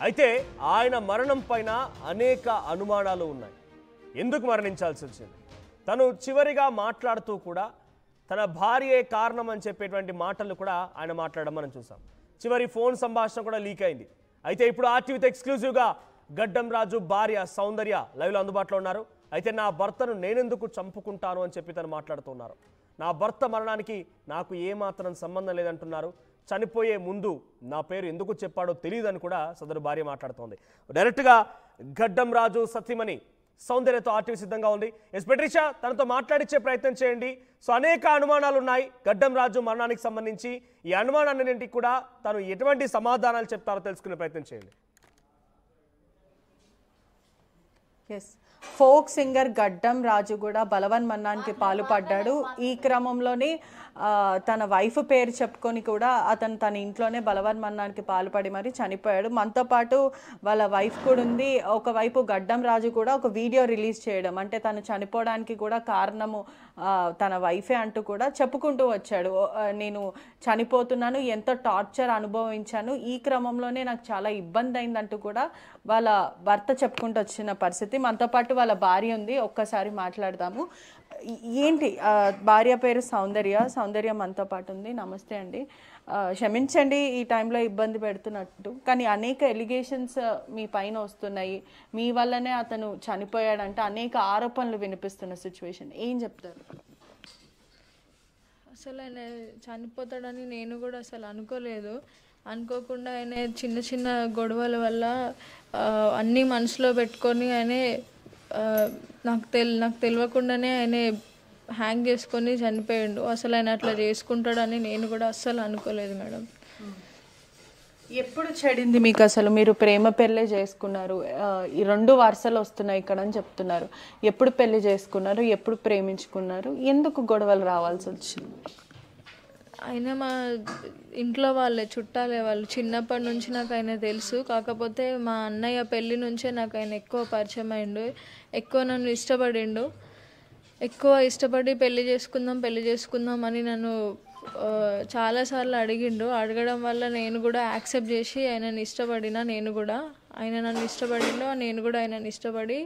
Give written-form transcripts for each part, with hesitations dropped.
అయితే ఆయన మరణం పైన అనేక అనుమానాలు ఉన్నాయి. ఎందుకు మరణించాల్సి వచ్చింది? తను చివరిగా మాట్లాడుతూ కూడా తన భార్యే కారణం అని చెప్పేటువంటి మాటలు కూడా ఆయన మాట్లాడడం మనం చూసాం. చివరి ఫోన్ సంభాషణ కూడా లీక్ అయింది. అయితే ఇప్పుడు ఆర్టీవీతో ఎక్స్క్లూజివ్గా గడ్డం రాజు భార్య సౌందర్య లైవ్లో అందుబాటులో ఉన్నారు. అయితే నా భర్తను నేనెందుకు చంపుకుంటాను అని చెప్పి తను మాట్లాడుతున్నారు. నా భర్త మరణానికి నాకు ఏమాత్రం సంబంధం లేదంటున్నారు. చనిపోయే ముందు నా పేరు ఎందుకు చెప్పాడో తెలియదని కూడా సదరు భార్య మాట్లాడుతోంది. డైరెక్ట్గా గడ్డం రాజు సతీమణి సౌందర్యతో ఆర్టీవీ సిద్ధంగా ఉంది. పెట్రిషా, తనతో మాట్లాడించే ప్రయత్నం చేయండి. సో అనేక అనుమానాలు ఉన్నాయి గడ్డం రాజు మరణానికి సంబంధించి. ఈ అనుమానాన్నింటికి కూడా తను ఎటువంటి సమాధానాలు చెప్తారో తెలుసుకునే ప్రయత్నం చేయండి. ఎస్, ఫోక్ సింగర్ గడ్డం రాజు కూడా బలవన్ మరణానికి పాల్పడ్డాడు. ఈ క్రమంలోనే తన వైఫ్ పేరు చెప్పుకొని కూడా అతను తన ఇంట్లోనే బలవన్ మరణానికి పాల్పడి మరి చనిపోయాడు. మనతో పాటు వాళ్ళ వైఫ్ కూడా ఉంది. ఒకవైపు గడ్డం రాజు కూడా ఒక వీడియో రిలీజ్ చేయడం, అంటే తను చనిపోవడానికి కూడా కారణము తన వైఫే అంటూ కూడా చెప్పుకుంటూ వచ్చాడు. నేను చనిపోతున్నాను, ఎంతో టార్చర్ అనుభవించాను, ఈ క్రమంలోనే నాకు చాలా ఇబ్బంది అయిందంటూ కూడా వాళ్ళ భర్త చెప్పుకుంటూ వచ్చిన పరిస్థితి. మనతో పాటు వాళ్ళ భార్య ఉంది, ఒక్కసారి మాట్లాడదాము. ఏంటి, భార్య పేరు సౌందర్య మనతో పాటు ఉంది. నమస్తే అండి. క్షమించండి ఈ టైంలో ఇబ్బంది పెడుతున్నట్టు, కానీ అనేక ఎలిగేషన్స్ మీ పైన వస్తున్నాయి. మీ వల్లనే అతను చనిపోయాడంటే అనేక ఆరోపణలు వినిపిస్తున్న సిచ్యువేషన్, ఏం చెప్తారు? అసలు ఆయన చనిపోతాడని నేను కూడా అసలు అనుకోలేదు. అనుకోకుండా ఆయన చిన్న చిన్న గొడవల వల్ల అన్నీ మనసులో పెట్టుకొని ఆయనే నాకు తెలియకుండానే ఆయన హ్యాంగ్ చేసుకొని చనిపోయాడు. అసలు ఆయన అట్లా చేసుకుంటాడని నేను కూడా అస్సలు అనుకోలేదు మేడం. ఎప్పుడు చెడింది మీకు? అసలు మీరు ప్రేమ పెళ్ళే చేసుకున్నారు, ఈ 2 వరుసలు వస్తున్నాయి ఇక్కడ అని చెప్తున్నారు. ఎప్పుడు పెళ్లి చేసుకున్నారు, ఎప్పుడు ప్రేమించుకున్నారు, ఎందుకు గొడవలు రావాల్సి వచ్చింది? ఆయన మా ఇంట్లో వాళ్ళే, చుట్టాలే వాళ్ళు. చిన్నప్పటి నుంచి నాకు ఆయన తెలుసు. కాకపోతే మా అన్నయ్య పెళ్ళి నుంచే నాకు ఆయన ఎక్కువ పరిచయం అయిండు, ఎక్కువ నన్ను ఇష్టపడిండు. ఎక్కువ ఇష్టపడి పెళ్లి చేసుకుందాం అని నన్ను చాలాసార్లు అడిగిండు. అడగడం వల్ల నేను కూడా యాక్సెప్ట్ చేసి ఆయనని ఇష్టపడినా. ఆయన నన్ను ఇష్టపడిండు, నేను కూడా ఆయనని ఇష్టపడి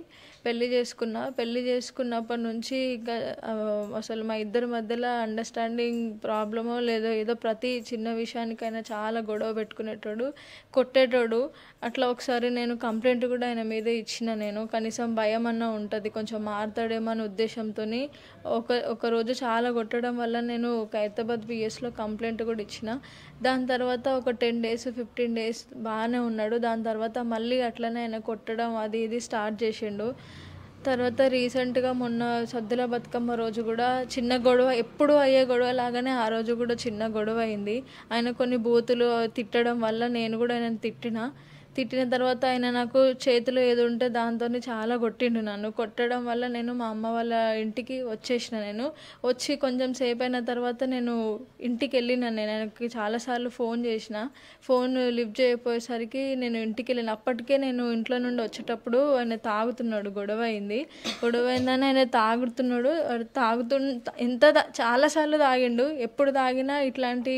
పెళ్లి చేసుకున్నప్పటి నుంచి ఇంకా అసలు మా ఇద్దరి మధ్యలో అండర్స్టాండింగ్ ప్రాబ్లమో లేదో, ఏదో ప్రతి చిన్న విషయానికైనా చాలా గొడవ పెట్టుకునేటోడు, కొట్టేటోడు. అట్లా ఒకసారి నేను కంప్లైంట్ కూడా ఆయన మీద ఇచ్చిన. నేను కనీసం భయం అన్నా ఉంటుంది, కొంచెం మారుతాడేమో అనే ఉద్దేశంతో ఒక రోజు చాలా కొట్టడం వల్ల నేను ఖైరతాబాద్ పిఎస్లో కంప్లైంట్ కూడా ఇచ్చిన. దాని తర్వాత ఒక 10 days 15 days బాగానే ఉన్నాడు. దాని తర్వాత మళ్ళీ అట్లనే ఆయన కొట్టడం అది ఇది స్టార్ట్ చేసిండు. తర్వాత రీసెంట్గా మొన్న సద్దుల బతుకమ్మ రోజు కూడా చిన్న గొడవ, ఎప్పుడు అయ్యే గొడవ లాగానే ఆ రోజు కూడా చిన్న గొడవ అయింది. ఆయన కొన్ని బూతులు తిట్టడం వల్ల నేను కూడా ఆయన తిట్టిన తర్వాత ఆయన నాకు చేతిలో ఏది ఉంటే దాంతో చాలా కొట్టిండు. నన్ను కొట్టడం వల్ల నేను మా అమ్మ వాళ్ళ ఇంటికి వచ్చేసిన. నేను వచ్చి కొంచెం సేపు అయిన తర్వాత నేను ఇంటికి వెళ్ళిన. నేను ఆయనకి చాలాసార్లు ఫోన్ చేసిన, ఫోన్ లిఫ్ట్ చేయకపోయేసరికి నేను ఇంటికి వెళ్ళిన. అప్పటికే నేను ఇంట్లో నుండి వచ్చేటప్పుడు ఆయన తాగుతున్నాడు, గొడవ అయిందని ఆయన చాలాసార్లు తాగిండు. ఎప్పుడు తాగినా ఇట్లాంటి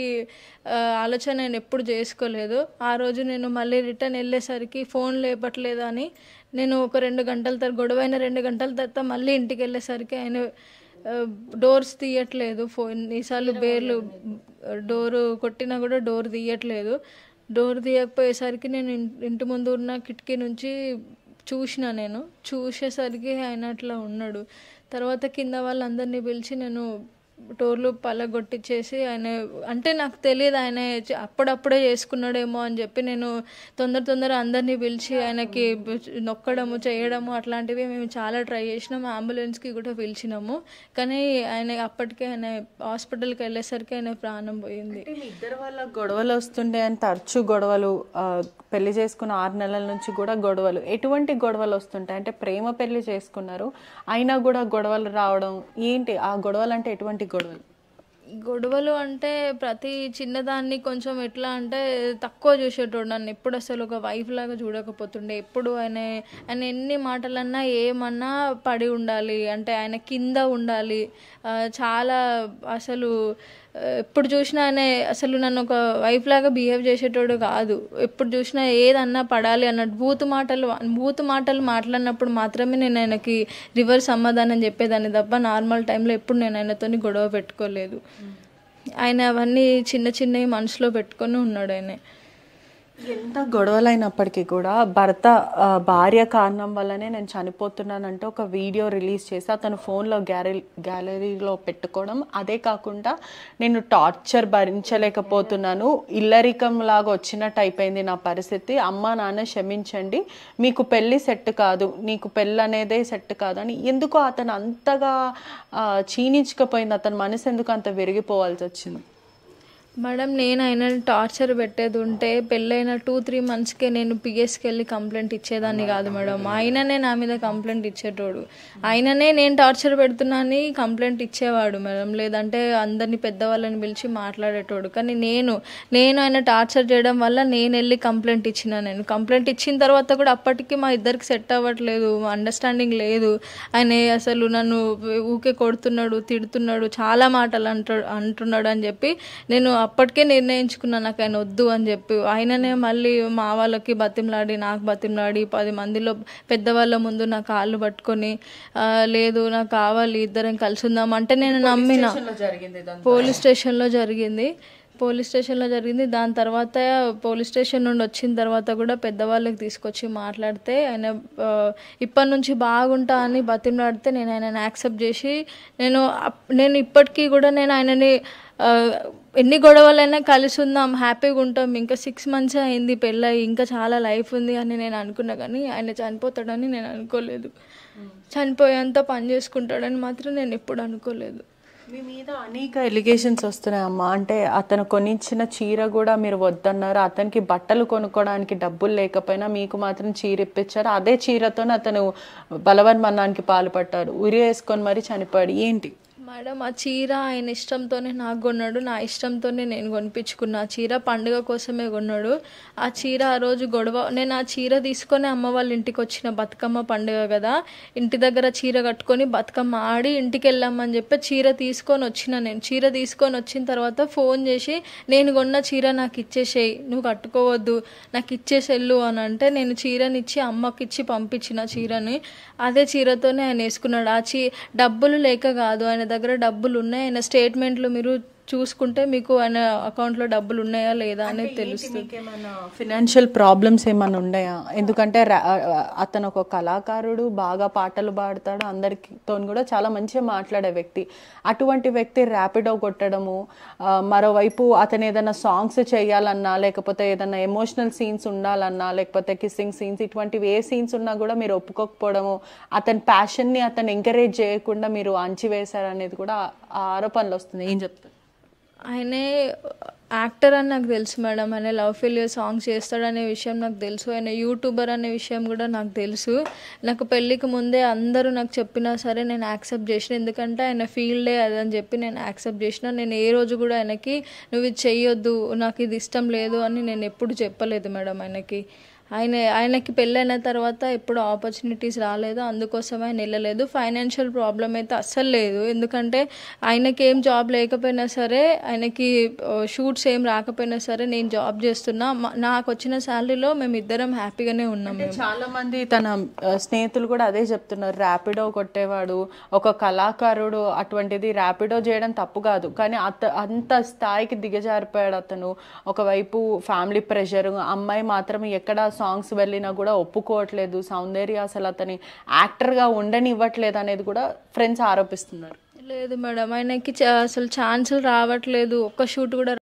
ఆలోచన నేను ఎప్పుడు చేసుకోలేదు. ఆ రోజు నేను మళ్ళీ రిటర్న్ వెళ్ళేసరికి ఫోన్ లేపట్లేదని నేను ఒక 2 గంటల తర్వాత, గొడవైన 2 గంటల తర్వాత మళ్ళీ ఇంటికి వెళ్ళేసరికి ఆయన డోర్స్ తీయట్లేదు. ఈసార్లు బేర్లు డోరు కొట్టినా కూడా డోర్ తీయట్లేదు. డోర్ తీయకపోయేసరికి నేను ఇంటి ముందు ఉన్న కిటికీ నుంచి చూసేసరికి ఆయన అట్లా ఉన్నాడు. తర్వాత కింద వాళ్ళందరినీ పిలిచి నేను డోర్లు పలగొట్టించేసి, ఆయన అంటే నాకు తెలియదు ఆయన అప్పుడప్పుడే చేసుకున్నాడేమో అని చెప్పి నేను తొందర అందరినీ పిలిచి ఆయనకి నొక్కడము చేయడము అట్లాంటివి మేము చాలా ట్రై చేసినాము. అంబులెన్స్కి కూడా పిలిచినాము. కానీ అప్పటికే ఆయన హాస్పిటల్కి వెళ్ళేసరికి ఆయన ప్రాణం పోయింది. ఇద్దరు వాళ్ళ గొడవలు వస్తుండే అని, తరచు గొడవలు, పెళ్లి చేసుకున్న 6 నెలల నుంచి కూడా గొడవలు. ఎటువంటి గొడవలు వస్తుంటాయి? అంటే ప్రేమ పెళ్లి చేసుకున్నారు అయినా కూడా గొడవలు రావడం ఏంటి? ఆ గొడవలు అంటే ఎటువంటి గొడవలు అంటే ప్రతి చిన్నదాన్ని కొంచెం ఎట్లా అంటే తక్కువ చూసేటోడు. నన్ను ఎప్పుడు అసలు ఒక వైఫ్ లాగా చూడకపోతుండే. ఎప్పుడు ఆయన ఎన్ని మాటలన్నా ఏమన్నా పడి ఉండాలి, అంటే ఆయన కింద ఉండాలి. చాలా అసలు ఎప్పుడు చూసినా ఆయన అసలు నన్ను ఒక వైఫ్ లాగా బిహేవ్ చేసేటోడు కాదు. ఎప్పుడు చూసినా ఏదన్నా పడాలి అన్నట్టు బూతు మాటలు మాట్లాడినప్పుడు మాత్రమే నేను ఆయనకి రివర్స్ సమాధానం చెప్పేదాన్ని తప్ప నార్మల్ టైంలో ఎప్పుడు నేను ఆయనతోని గొడవ పెట్టుకోలేదు. ఆయన అవన్నీ చిన్న చిన్నవి మనసులో పెట్టుకొని ఉన్నాడు. ఆయన ఎంత గొడవలైనప్పటికీ కూడా భార్య కారణం వల్లనే నేను చనిపోతున్నానంటే ఒక వీడియో రిలీజ్ చేసి అతను ఫోన్లో గ్యాలరీలో పెట్టుకోవడం, అదే కాకుండా నేను టార్చర్ భరించలేకపోతున్నాను, ఇల్లరికం లాగా వచ్చినట్టు అయిపోయింది నా పరిస్థితి, అమ్మ నాన్న క్షమించండి, మీకు పెళ్ళి సెట్ కాదు, నీకు పెళ్ళి అనేదే సెట్ కాదు అని ఎందుకో అతను అంతగా క్షీణించకపోయింది, అతని మనసు ఎందుకు అంత విరిగిపోవాల్సి వచ్చింది? మేడం, నేను ఆయన టార్చర్ పెట్టేది ఉంటే పెళ్ళైన 2-3 monthsకే నేను పిఎస్కి వెళ్ళి కంప్లైంట్ ఇచ్చేదాన్ని కాదు మేడం. ఆయననే నా మీద కంప్లైంట్ ఇచ్చేటోడు, ఆయననే నేను టార్చర్ పెడుతున్నా అని కంప్లైంట్ ఇచ్చేవాడు మేడం. లేదంటే అందరినీ పెద్దవాళ్ళని పిలిచి మాట్లాడేటోడు. కానీ నేను ఆయన టార్చర్ చేయడం వల్ల నేను వెళ్ళి కంప్లైంట్ ఇచ్చిన. నేను కంప్లైంట్ ఇచ్చిన తర్వాత కూడా అప్పటికి మా ఇద్దరికి సెట్ అవ్వట్లేదు, అండర్స్టాండింగ్ లేదు. ఆయన అసలు నన్ను ఊకే కొడుతున్నాడు, తిడుతున్నాడు, చాలా మాటలు అంటున్నాడు అని చెప్పి నేను అప్పటికే నిర్ణయించుకున్నాను నాకు ఆయన వద్దు అని చెప్పి. ఆయననే మళ్ళీ మా వాళ్ళకి బతిమలాడి, నాకు బతిమలాడి 10 మందిలో పెద్దవాళ్ళ ముందు నా కాళ్ళు పట్టుకొని లేదు నాకు కావాలి, ఇద్దరం కలిసి ఉందాం అంటే నేను నమ్మిన. పోలీస్ స్టేషన్లో జరిగింది. దాని తర్వాత పోలీస్ స్టేషన్ నుండి వచ్చిన తర్వాత కూడా పెద్దవాళ్ళకి తీసుకొచ్చి మాట్లాడితే ఆయన ఇప్పటి నుంచి బాగుంటా అని బతిమలాడితే నేను ఆయనని యాక్సెప్ట్ చేసి నేను ఇప్పటికీ కూడా నేను ఆయనని ఎన్ని గొడవలైనా కలిసి ఉందాం, హ్యాపీగా ఉంటాం, ఇంకా 6 months అయింది పెళ్ళయి, ఇంకా చాలా లైఫ్ ఉంది అని నేను అనుకున్నా. కానీ ఆయన చనిపోతాడని నేను అనుకోలేదు, చనిపోయేంత పని చేసుకుంటాడని మాత్రం నేను ఎప్పుడు అనుకోలేదు. మీ మీద అనేక ఎలిగేషన్స్ వస్తున్నాయమ్మా. అంటే అతను కొనిచ్చిన చీర కూడా మీరు వద్దన్నారు, అతనికి బట్టలు కొనుక్కోవడానికి డబ్బులు లేకపోయినా మీకు మాత్రం చీర ఇప్పించారు, అదే చీరతో అతను బలవన్మరణానికి పాల్పడ్డాడు, ఉరి వేసుకొని మరీ చనిపోయాడు. ఏంటి మేడం, ఆ చీర ఆయన ఇష్టంతోనే నాకు కొన్నాడు, నా ఇష్టంతోనే నేను కొనిపించుకున్నా. ఆ చీర పండుగ కోసమే కొన్నాడు. ఆ చీర ఆ రోజు నేను ఆ చీర తీసుకొని అమ్మ వాళ్ళ ఇంటికి వచ్చిన, బతుకమ్మ పండుగ కదా, ఇంటి దగ్గర చీర కట్టుకొని బతుకమ్మ ఆడి ఇంటికి వెళ్ళామని చెప్పి చీర తీసుకొని వచ్చిన. నేను చీర తీసుకొని వచ్చిన తర్వాత ఫోన్ చేసి నేను కొన్న చీర నాకు ఇచ్చేసేయి, నువ్వు కట్టుకోవద్దు, నాకు ఇచ్చేసెళ్ళు అని అంటే నేను చీరనిచ్చి అమ్మకి ఇచ్చి పంపించిన చీరని. అదే చీరతోనే ఆయన వేసుకున్నాడు. డబ్బులు లేక కాదు, ఆయన దగ్గర డబ్బులు ఉన్నాయి. ఆయన స్టేట్మెంట్లు మీరు చూసుకుంటే మీకు ఆయన అకౌంట్లో డబ్బులు ఉన్నాయా లేదా అనేది తెలుస్తుంది. ఫినాన్షియల్ ప్రాబ్లమ్స్ ఏమైనా ఉన్నాయా? ఎందుకంటే అతను ఒక కళాకారుడు, బాగా పాటలు పాడతాడు, అందరితో కూడా చాలా మంచిగా మాట్లాడే వ్యక్తి. అటువంటి వ్యక్తి ర్యాపిడో కొట్టడము, మరోవైపు అతను ఏదైనా సాంగ్స్ చేయాలన్నా, లేకపోతే ఏదైనా ఎమోషనల్ సీన్స్ ఉండాలన్నా, లేకపోతే కిస్సింగ్ సీన్స్, ఇటువంటివి ఏ సీన్స్ ఉన్నా కూడా మీరు ఒప్పుకోకపోవడము, అతని ప్యాషన్ని అతను ఎంకరేజ్ చేయకుండా మీరు అంచివేశారనేది కూడా ఆ ఆరోపణలు వస్తుంది. ఏం చెప్తారు? ఆయనే యాక్టర్ అని నాకు తెలుసు మేడం, ఆయన లవ్ ఫెయిల్యూర్ సాంగ్స్ చేస్తాడనే విషయం నాకు తెలుసు, ఆయన యూట్యూబర్ అనే విషయం కూడా నాకు తెలుసు. నాకు పెళ్ళికి ముందే అందరూ నాకు చెప్పినా సరే నేను యాక్సెప్ట్ చేసిన, ఎందుకంటే ఆయన ఫీల్డే అదని చెప్పి నేను యాక్సెప్ట్ చేసిన. నేను ఏ రోజు కూడా ఆయనకి నువ్వు ఇది చెయ్యొద్దు, నాకు ఇది ఇష్టం లేదు అని నేను ఎప్పుడు చెప్పలేదు మేడం. ఆయనకి పెళ్ళైన తర్వాత ఎప్పుడు ఆపర్చునిటీస్ రాలేదు, అందుకోసం ఆయన వెళ్ళలేదు. ఫైనాన్షియల్ ప్రాబ్లం అయితే అస్సలు లేదు, ఎందుకంటే ఆయనకి ఏం జాబ్ లేకపోయినా సరే, ఆయనకి షూట్స్ ఏం రాకపోయినా సరే నేను జాబ్ చేస్తున్నా, నాకు వచ్చిన శాలరీలో మేము ఇద్దరం హ్యాపీగానే ఉన్నాం. చాలా మంది తన స్నేహితులు కూడా అదే చెప్తున్నారు, ర్యాపిడో కొట్టేవాడు ఒక కళాకారుడు, అటువంటిది ర్యాపిడో చేయడం తప్పు కాదు, కానీ అంత స్థాయికి దిగజారిపోయాడు అతను. ఒకవైపు ఫ్యామిలీ ప్రెషర్, అమ్మాయి మాత్రం ఎక్కడ సాంగ్స్ వెళ్ళినా కూడా ఒప్పుకోవట్లేదు, సౌందర్య అసలు అతని యాక్టర్గా ఉండనివ్వట్లేదు అనేది కూడా ఫ్రెండ్స్ ఆరోపిస్తున్నారు. లేదు మేడం, ఆయనకి అసలు ఛాన్సులు రావట్లేదు, ఒక్క షూట్ కూడా